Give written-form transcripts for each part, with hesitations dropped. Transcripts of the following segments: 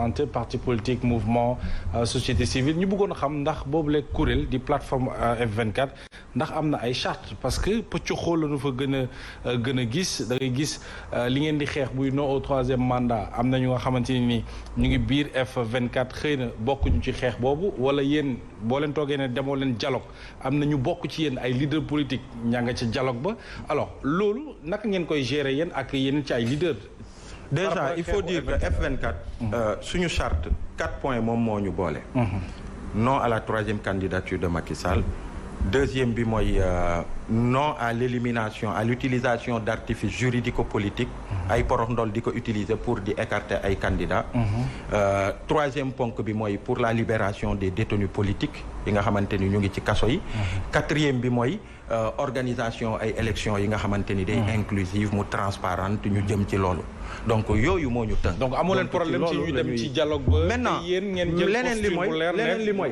représenté parti politique mouvement société civile ñu bëggoon a xam ndax boobu la kuréel di plateforme F24 ndax am na ay charte parce que pëcc xool la nu fa gën a gis da ngay gis li ngeen di xeex buy non au troisième mandat am na ñu nga xamante ni ñu ngi biir F24 xëy na bokkuñu ci xeex boobu wala yéen boo leen toogee ne demoo leen dialogue am na ñu bokk ci yéen ay leader politique ñaa nga ca dialogue ba alors loolu naka ngeen koy gérer yéen ak yéen ci ay leader. Déjà il faut dire que F24 suñu charte 4 points moom moo ñu boole. Non à la troisième candidature de Macky Sall. Deuxième bi mooy non à l'élimination à l'utilisation d'artifices juridico-politiques ay porox ndol di ko utiliser pour di écarter ay candidats. Troisième ponk bi mooy pour la libération des détenus politiques yi nga xamante ni ñu ngi ci kaso yi. Quatrième bi mooy organisation ay élections yi nga xamante ni day inclusive mu transparente ñu jëm ci loolu donc yooyu moo ñu tënk. donc amoo leen problème ci ñu dem ci dialogue ba. maintenant leneen li mooy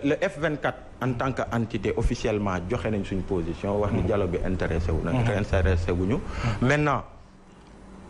le F24 en tant que entité officiellement joxe nañ suñ position wax ni dialogue bi intéressé wu na intéressé wuñu maintenant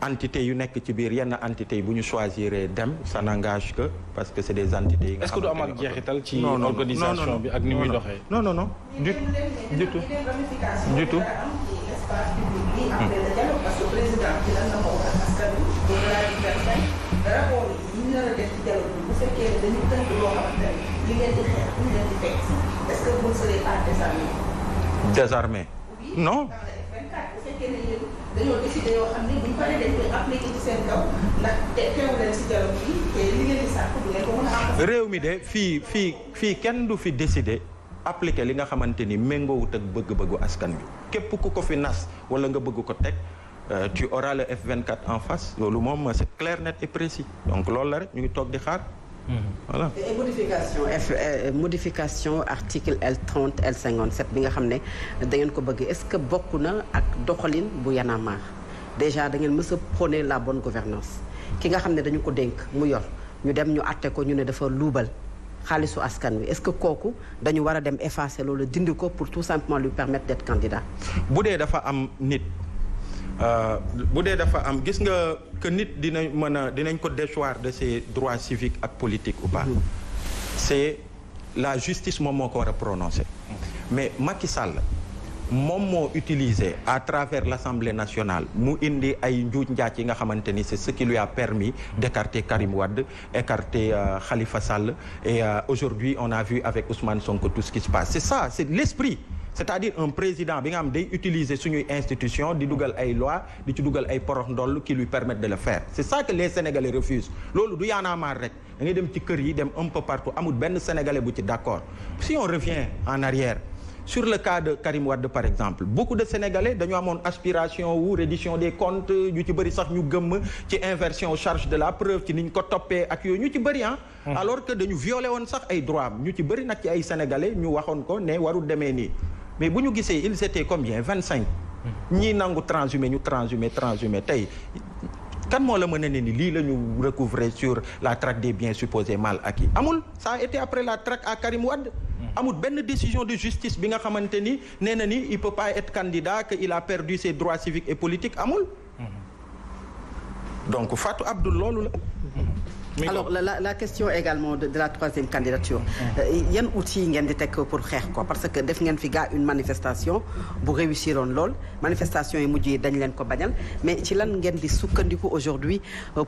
entité yu nekk ci biir yenn entité yi bu ñu choisir dem ça n'engage que parce que c'est des entités yi nga est-ce que du am ak jeexital ci organisation bi ak ni muy doxee non du tout désarmé non dañoo décidé yoo xam ne bu ñu paree dañ koy appliqué ci seen kaw ndax teewu leen si dialogue bi te li ngeen di sàkk du ngeen ko mën a am. réew mi de fii kenn du fi décidé appliqué li nga xamante ni méngoowut ak bëgg-bëggu askan bi képp ku ko fi nas wala nga bëgg ko teg tu auras le F24 en face loolu moom c'est clair net et précis donc loolu la rek ñu ngi toog di xaar. Voilà. Et modification article L30 L57 bi nga xam ne da ngeen ko bëgg est-ce que bokk na ak doxalin bu Y'en a marre déjà da ngeen mës a prôner la bonne gouvernance ki nga xam ne dañu ko dénk mu yor ñu dem ñu àtte ko ñu ne dafa luubal xaalisu askan wi est-ce que kooku dañu war a dem effacer loolu dindi ko pour tout simplement lui permettre d'être candidat. bu dee dafa am nit. bu dee dafa am gis nga que nit dinañ ko déchoir de ses droits civiques ak politiques ou pas c'est la justice moom moo ko war a prononcer mais Macky Sall moom moo utilisé à travers l'Assemblée nationale mu indi ay njuuj njaaj yi nga xamante ni c'est ce qui lui a permis d'écarter Karim Wade écarter Khalifa Sall et aujourd'hui on a vu avec Ousmane Sonko tout ce qui se passe c'est ça c'est l'esprit c'est-à-dire un président bi nga xam day utiliser suñuy institution di dugal ay loi di ci dugal ay porox ndoll qui lui permettent de le faire c'est ça que les Sénégalais refusent loolu du Y'en a marre rek da ngay dem ci kër yi dem un peu partout amul benn Sénégalais bu ci d'accord si on revient en arrière sur le cas de Karim Wade par exemple beaucoup de Sénégalais dañu amoon aspiration wu reddition des comptes ñu ci bëri sax ñu gëmm ci inversion charge de la preuve ci niñ ko toppee ak yooyu ñu ci bëri alors que dañu violé woon sax ay droits ñu ci bëri nag ci ay Sénégalais ñu waxoon ko ne warul demee nii mais bu ñu gisee ils étaient combien 25 ñii nangu transhumé ñu transhumé tey kan moo la mën a ne ni lii la ñu recouvrer sur la traque des biens supposés mal acquis amul ça a été après la traque à Karim Wade amul benn décision de justice bi nga xamante ni nee na ni il peut pas être candidat que il a perdu ses droits civiques et politiques amul donc Fatou Abdou loolu la. alors la question également de la troisième candidature yan outils ngeen di teg pour xeex ko parce que def ngeen fi gaa une manifestation bu réussiroon lool manifestation yi mujj yi dañ leen ko bañal mais ci lan ngeen di sukkandiku aujourd'hui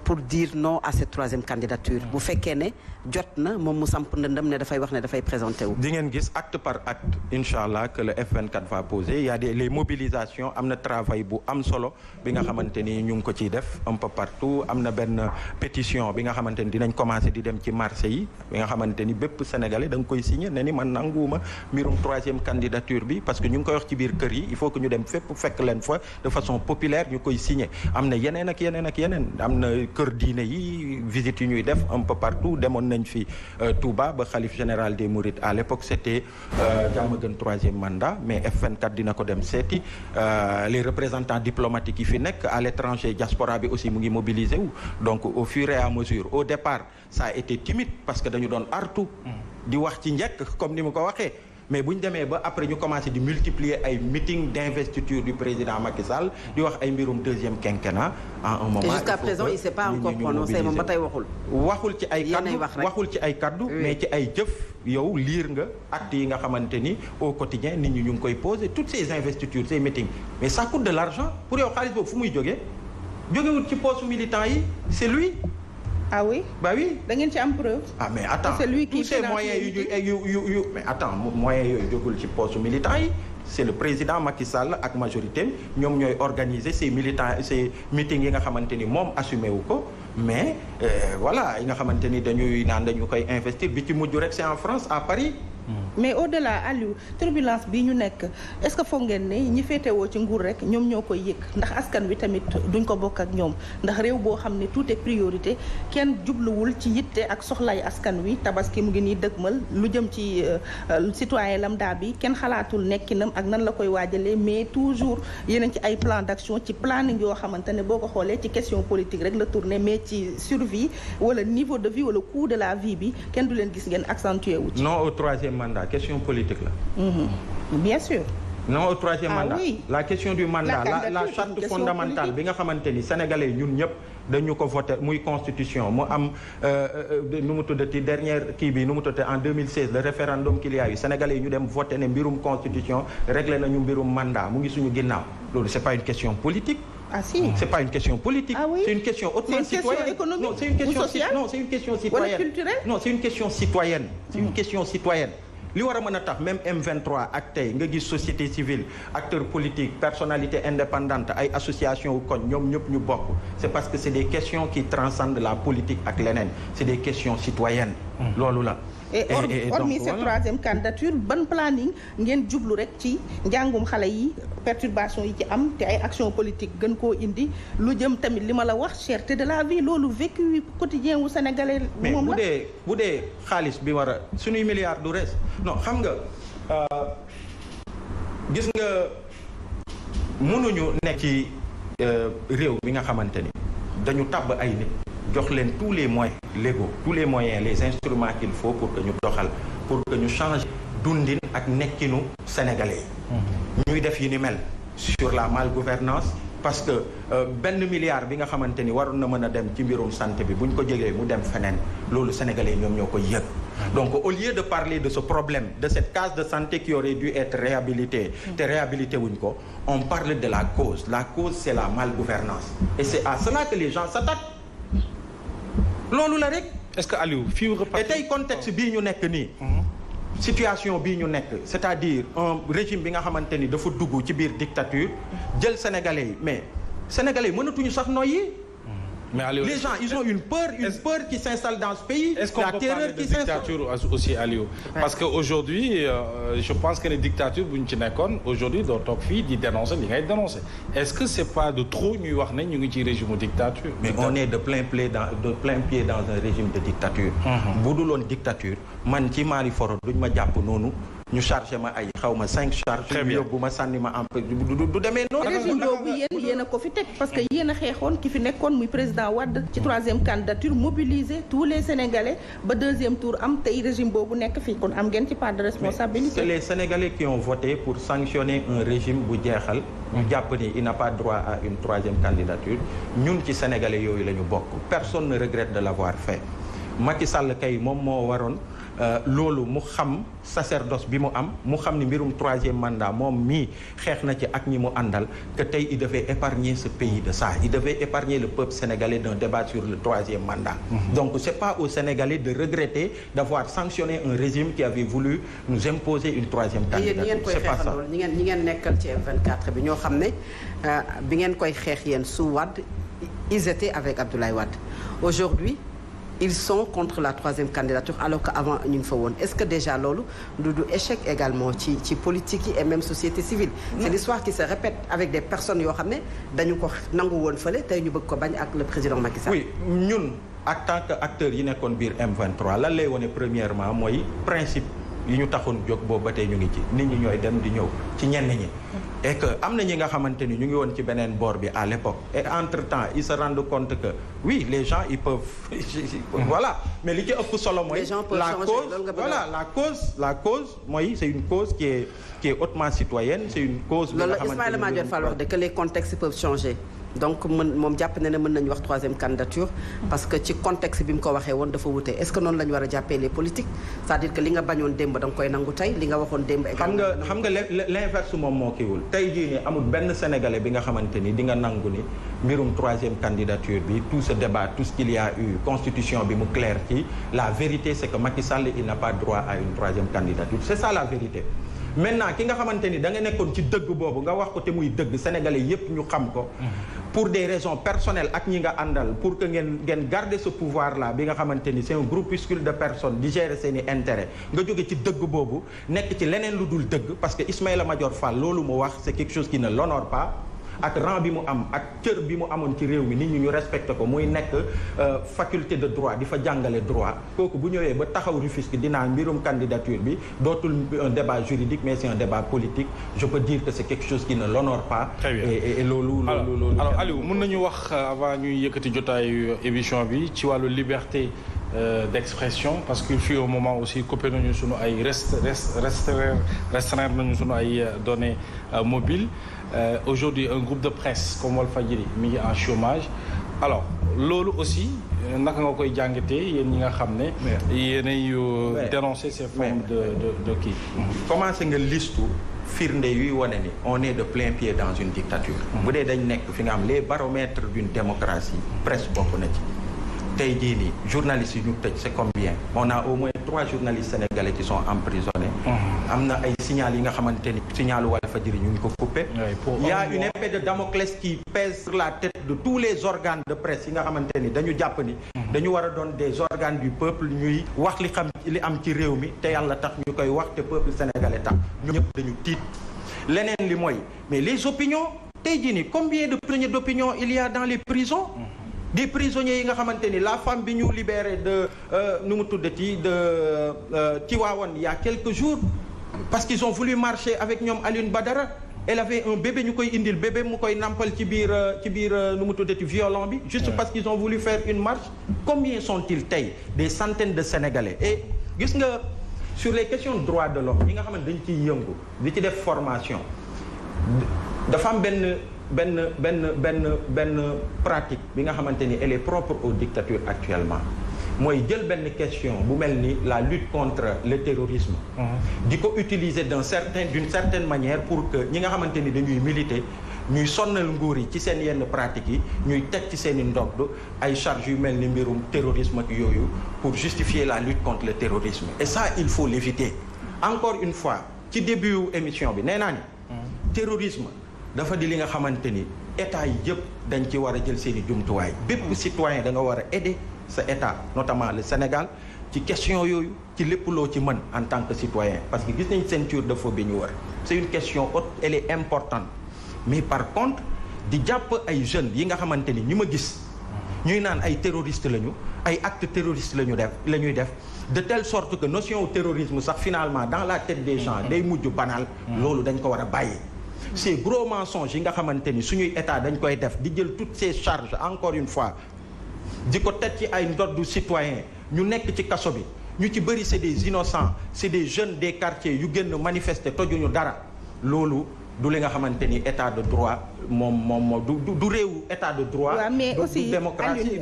pour dire non à cette troisième candidature bu fekkee ne jot na moom mu samp ndëndëm ne dafay wax ne dafay présenter wu. di ngeen gis acte par acte inchallah que le F24 va poser il y a les mobilisations am na travail bu am solo bi nga xamante ni ñu ngi ko ciy def un peu partout am na benn pétition bi nga xamante dinañ commencer di dem ci marché yi bi nga xamante ni bépp sénégalais da nga koy signer ne ni man nanguwuma mbirum troisième candidature bi parce que ñu ngi koy wax ci biir kër yi il faut que ñu dem fépp fekk leen fa de façon populaire ñu koy signer am na yeneen ak yeneen ak yeneen am na kër diine yi visites yu ñuy def un peu partout demoon nañ fi Touba ba xalif général des Mourides à l'époque c'était Diamaguène troisième mandat mais F24 dina ko dem seeti les représentants diplomatiques yi fi nekk à l'étranger diaspora bi aussi mu ngi mobiliser wu donc au fur et à mesure au départ ça a été timide parce que dañu doon artu di wax ci njëkk comme ni mu ko waxee mais bu ñu demee ba après ñu commencé di multiplier ay meeting d'investiture du président Macky Sall di wax ay mbirum deuxième quinquennat à un moment. Et jusqu'à présent il s'est pas encore prononcé moom ba tey waxul ci ay kaddu mais ci ay jëf yow liir nga actes yi nga xamante ni au quotidien nit ñi ñu ngi koy poser toutes ces investitures ces meetings mais ça coûte de l'argent pour yow xaalis boobu fu muy jógee jógewul ci poste militant yi c'est lui. Ah oui? Bah oui. Da ngeen ci am preuve? Ah mais attends, c'est lui qui tous ces moyens yu mais attends moyens yooyu jógul ci poste militant yi c'est le président Macky Sall ak majorité ñoom ñooy organiser ces militants ces meetings yi nga xamante ni moom assumé wu ko mais voilà yi nga xamante ni dañuy naan dañu koy investir bi ci mujj rek c'est en France à Paris. mais au-delà Aliou turbulence bi ñu nekk est-ce que foog ngeen ne ñi féetewoo ci nguur rek ñoom ñoo koy yëg ndax askan wi tamit duñ ko bokk ak ñoom ndax réew boo xam ne tout est priorité kenn jubluwul ci yitte ak soxlay askan wi tabaski mu ngi nii dëgmal lu jëm ci citoyen lambda bi kenn xalaatul nekkinam ak nan la koy waajalee mais toujours yeneen ci ay plan d'action ci planning yoo xamante ne boo ko xoolee ci question politique rek la tourner mais ci survie wala niveau de vie wala coût de la vie bi kenn du leen gis ngeen accentué wu ci. Non au troisième mandat question politique la. Bien sûr. Non au troisième mandat. Oui. La question du mandat la charte fondamentale bi nga xamante ni sénégalais ñun ñëpp dañu ko voté muy constitution mu am nu mu tuddati dernière kii bi nu mu tuddati en 2016 le référendum qu'il y a eu sénégalais yi ñu dem voté ne mbirum constitution réglé nañu mbirum mandat mu ngi suñu ginnaaw loolu c'est pas une question politique. Ah si. C'est pas une question politique. Ah oui. C'est une question hautement citoyenne. C'est une question économique non, c'est une question ou sociale. Non, c'est une question citoyenne. Wala culturelle. Non, c'est une question citoyenne. C'est une question citoyenne. li war a mën a tax même M23 ak tey nga gis société civile acteurs politiques personnalités indépendantes ay associations wu koñ ñoom ñëpp ñu bokk c'est parce que c'est des questions qui transcendent la politique ak leneen c'est des questions citoyennes. loolu la. et hormis cette troisième candidature ban planning ngeen jublu rek ci njàngum xale yi perturbation yi ci am te ay action politique gën koo indi lu jëm tamit li ma la wax cherté de la vie loolu vécu quotidien wu sénégalais. moom la mais bu dee xaalis bi war a suñuy milliards du res non xam nga gis nga mënuñu nekk ci réew bi nga xamante ni dañu tabb ay nit. jox leen tous les moyens légaux tous les moyens les instruments qu'il faut pour que ñu doxal pour que ñu change dundin ak nekkinu sénégalais yi ñuy def yi ni mel sur la malgouvernance parce que benn milliard bi nga xamante ni waroon na mën a dem ci mbirum santé bi bu ñu ko jegee mu dem feneen loolu sénégalais yi ñoom ñoo koy yëg donc au lieu de parler de ce problème de cette case de santé qui aurait dû être réhabilitée te réhabilité wuñ ko on parle de la cause c'est la malgouvernance et c'est à cela que les gens s'attaquent loolu la rek. est-ce que Aliou fii et tey contexte bii ñu nekk nii. situation bii ñu nekk c'est-à-dire un régime bi nga xamante ni dafa dugg ci biir dictature jël sénégalais yi mais sénégalais yi mënatuñu sax noyyi. mais Aliou les gens ils ont une peur qui s'installe dans ce pays. Est-ce qu'on peut parler de dictature aussi Aliou parce que aujourd'hui je pense que les dictatures bu ñu ci nekkoon aujourd'hui doo toog fii di dénoncer li ngay dénoncer est-ce que c'est pas de trop ñuy wax ne ñu ngi ci régime dictature. mais on est de plein pied dans un régime de dictature. bu dul woon dictature man ci Mali foro duñ ma jàpp noonu. ñu chargé ma ay xaw ma 5 charges. très bien yóbbu ma sànni ma du demee noonu. régime boobu yéen a ko fi teg parce que yéen a xeexoon ki fi nekkoon muy président Wade ci troisième candidature mobiliser tous les Sénégalais ba deuxième tour am tey régime boobu nekk fii kon am ngeen ci part de responsabilité. c'est les Sénégalais qui ont voté pour sanctionner un régime bu jeexal. ñu jàpp ni il n'a pas droit à une troisième candidature ñun ci Sénégalais yooyu la ñu bokk personne ne regrette de l'avoir fait Macky Sall kay moom moo waroon. loolu mu xam sacerdoce bi mu am mu xam ni mbirum troisième mandat moom mii xeex na ci ak ñi mu àndal que tey il devait épargner ce pays de ça il devait épargner le peuple sénégalais d'un débat sur le troisième mandat. Donc c'est pas aux Sénégalais de regretter d'avoir sanctionné un régime qui avait voulu nous imposer une troisième candidature. C'est pas ça ñi ngeen nekkal ci M24 bi ñoo xam ne bi ngeen koy xeex yéen su Wade ils étaient avec Abdoulaye Wade aujourd'hui ils sont contre la troisième candidature alors que avant ñu ngi fa woon est-ce que déjà loolu du échec également ci politique yi et même société civile. C'est l'histoire qui se répète avec des personnes yoo xam ne dañu ko nangu woon fële tey ñu bëgg ko bañ ak le président Macky Sall. oui ñun en tant que acteurs yi nekkoon biir M23 lan lay wone premièrement mooy principe yi ñu taxoon jóg boobu ba tey ñu ngi ci nit ñi ñooy dem di ñëw ci ñenn ñi et que am na ñi nga xamante ni ñu ngi woon ci beneen boor bi à l'époque et entre-temps ils se rendent compte que oui les gens ils peuvent voilà mais li ci ëpp solo mooy la cause mooy c'est une cause qui est hautement citoyenne, c'est une cause. loolu Ismaïla Madior Fall wax de que les contextes peuvent changer donc moom jàpp na ne mën nañu wax troisième candidature parce que ci contexte bi mu ko waxee woon dafa wute est-ce que noonu la ñu war a jàppee les politiques c'est-à-dire que li nga bañoon démb da nga koy nangu tey li nga waxoon démb. xam nga l'inverse moom moo kiiwul tey jii nii amul benn sénégalais bi nga xamante ni di nga nangu ni mbirum troisième candidature bi tout ce débat tout ce qu'il y a eu constitution bi mu clair ci la vérité c'est que Macky Sall il n'a pas droit à une troisième candidature c'est ça la vérité. maintenant ki nga xamante ni da nga nekkoon ci dëgg boobu nga wax ko te muy dëgg sénégalais yépp ñu xam ko pour des raisons personnelles ak ñi nga àndal pour que ngeen garder ce pouvoir là bi nga xamante ni c'est un groupuscule de personnes di gérer seeni intérêt nga jóge ci dëgg boobu nekk ci leneen lu dul dëgg parce que Ismaïla Madior Fall loolu mu wax c'est quelque chose qui ne l'honore pas ak rang bi mu am ak cër bi mu amoon ci réew mi nit ñi ñu respecté ko muy nekk faculté de droit di fa jàngale droit kooku bu ñëwee ba taxaw Rufisque dinaa mbirum candidature bi dootul un débat juridique mais c'est un débat politique je peux dire que c'est quelque chose qui ne l'honore pas. Très bien. et loolu alors Aliou mën nañu wax avant ñuy yëkkati jotaayu émission bi ci wàllu liberté d'expression parce qu'il fut un moment aussi coupé nañu sunu ay restreindre nañu sunu ay données mobiles. Aujourd'hui un groupe de presse comme Walfadjri mi ngi en chômage alors loolu aussi naka nga koy jàngatee yéen ñi nga xam ne yéenay dénoncer ces formes de kii commencé nga listu firnde yuy wane ni on est de plein pied dans une dictature bu dee dañ nekk fi nga am les baromètres d'une démocratie presse bokk na ci tey jii nii journalistes yi ñu tëj c'est combien on a au moins 3 journalistes sénégalais qui sont emprisonnés am na ay signal yi nga xamante ni signalu Walfadjri ñu ngi ko coupé il y a une épée de Damoclès qui pèse sur la tête de tous les organes de presse yi nga xamante ni dañu jàpp ni dañu war a doon des organes du peuple ñuy wax li am ci réew mi te yàlla tax ñu koy wax te peuple sénégalais tax ñu ñëpp dañu tiit leneen li mooy mais les opinions tey jii nii combien de prisonniers d'opinion il y a dans les prisons des prisonniers yi nga xamante ni la femme bi ñu libéré de nu mu tuddati de Tivaouane il y a quelques jours parce qu'ils ont voulu marcher avec ñoom Alioune Badara elle avait un bébé ñu koy indil bébé mu koy nampal ci biir nu mu tuddati violent bi juste parce qu'ils ont voulu faire une marche combien sont-ils tey des centaines de Sénégalais et gis nga sur les questions de droits de l'homme yi nga xamante dañ ciy yëngu di ci def formation dafa am benn pratique bi nga xamante ni elle est propre aux dictatures actuellement mooy jël benn question bu mel ni la lutte contre le terrorisme di ko utiliser d'une certaine manière pour que ñi nga xamante ni dañuy militer ñuy sonnal nguur yi ci seen yenn pratiques yi ñuy teg ci seen i ndodd ay charges yu mel ni mbirum terrorisme ak yooyu pour justifier la lutte contre le terrorisme et ça il faut l'éviter encore une fois ci début émission bi nee naa ni terrorisme dafa di li nga xamante ni état yi yëpp dañ ci war a jël seen i jumtuwaay bépp citoyen da nga war a aider sa état notamment le Sénégal ci question yooyu ci lépp loo ci mën en tant que citoyen parce que gis nañ ceinture de feu bi ñu war c'est une question haute elle est importante mais par contre di jàpp ay jeunes yi nga xamante ni ñi ma gis ñuy naan ay terroristes lañu ay actes terroristes la ñuy def de telle sorte que notion terrorisme sax finalement dans la tête des gens day mujj banal loolu dañ ko war a bàyyi ces gros mensonges yi nga xamante ni suñuy état dañ koy def di jël toutes ces charges encore une fois di ko teg ci ay ndoddu citoyens ñu nekk ci kaso bi ñu ci bëri c'est des innocents c'est des jeunes des quartiers yu génn manifester tojuñu dara loolu du li nga xamante ni état de droit moom du réewu état de droit. Ouais, mais aussi démocratie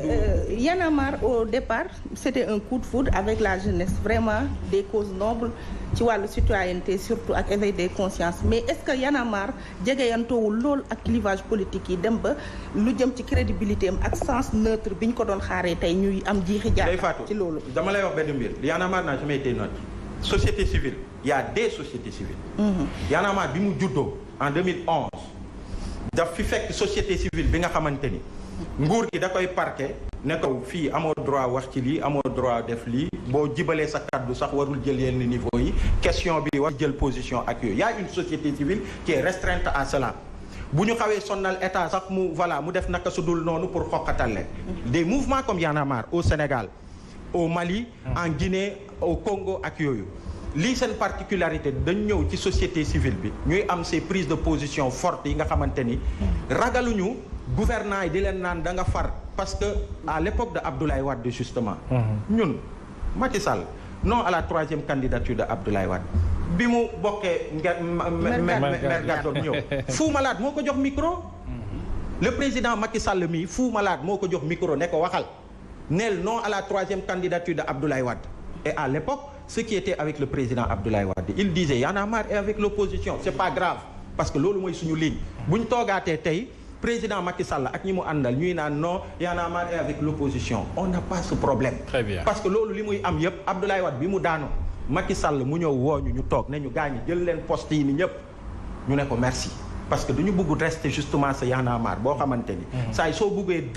Y'en a marre au départ c'était un coup de foudre avec la jeunesse vraiment des causes nobles ci wàllu citoyenneté surtout ak éveil des consciences mais est-ce que Y'en a marre jegeyantoowul lool ak clivage politique yi dem ba lu jëm ci crédibilité am ak sens neutre bi ñu ko doon xaaree tey ñuy am jiixi jaaxa ci loolu. dama lay wax benn mbir Y'en a marre n'a jamais été neutre société civile il y a des sociétés civiles. Y'en a marre bi mu juddoo en 2011 daf fi fekk société civile bi nga xamante ni nguur gi da koy parquet ne ko fii amoo droit wax ci lii amoo droit def lii boo jibalee sa kaddu sax warul jël yenn niveau yi question bi war jël position ak yooyu y a une société civile qui est restreinte à cela bu ñu xawee sonnal état sax mu def naka su dul noonu pour xoqatal leen des mouvements comme Y'en a marre au Sénégal au Mali en Guinée au Congo ak yooyu lii seen particularité dañ ñëw ci société civile bi ñuy am ces prises de position fortes yi nga xamante ni ragaluñu gouvernants yi di leen naan da nga far parce que à l'époque de Abdoulaye Wade justement ñun Macky Sall non à la 3e candidature de Abdoulaye Wade bi mu bokkee mer gàddoom ñëw Fou Malade moo ko jox micro le président Macky Sall mii Fou Malade moo ko jox micro ne ko waxal neel non à la 3e candidature de Abdoulaye Wade et à l'époque ceux qui étaient avec le président Abdoulaye Wade il disait y en a marre et avec l'opposition c'est pas grave parce que loolu mooy suñu ligne bu ñu toogaatee tey président Macky Sall ak ñi mu àndal ñuy naan non y en a marre et avec l'opposition on n'a pas ce problème. Très bien. Parce que loolu li muy am yëpp Abdoulaye Wade bi mu daano Macky Sall mu ñëw wooñu ñu toog ne ñu gaañi jël leen poste yi ni ñëpp ñu ne ko merci parce que duñu bëgg rester justement ce y en a marre boo xamante ni saa yi soo bëggee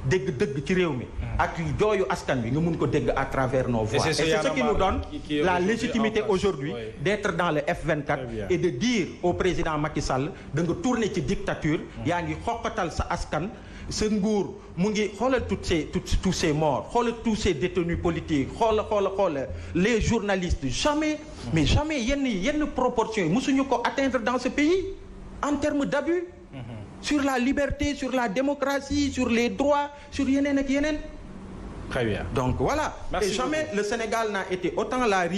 dëgg ci réew mi ak jooyu askan bi nga mun ko dégg à travers nos voix et c'est ce qui nous donne la légitimité aujourd'hui d'être dans le F24 et de dire au président Macky Sall da nga tourner ci dictature yaa ngi xoqatal sa askan sa nguur mu ngi xoolal tous ces morts xoolal tous ces détenus politiques xoolal les journalistes jamais yenn proportions yi musuñu ko atteindre dans ce pays en termes d'abus sur la liberté, sur la démocratie, sur les droits, sur yeneen ak yeneen. Très bien. Donc voilà. Merci et jamais beaucoup. le Sénégal n'a été autant la risée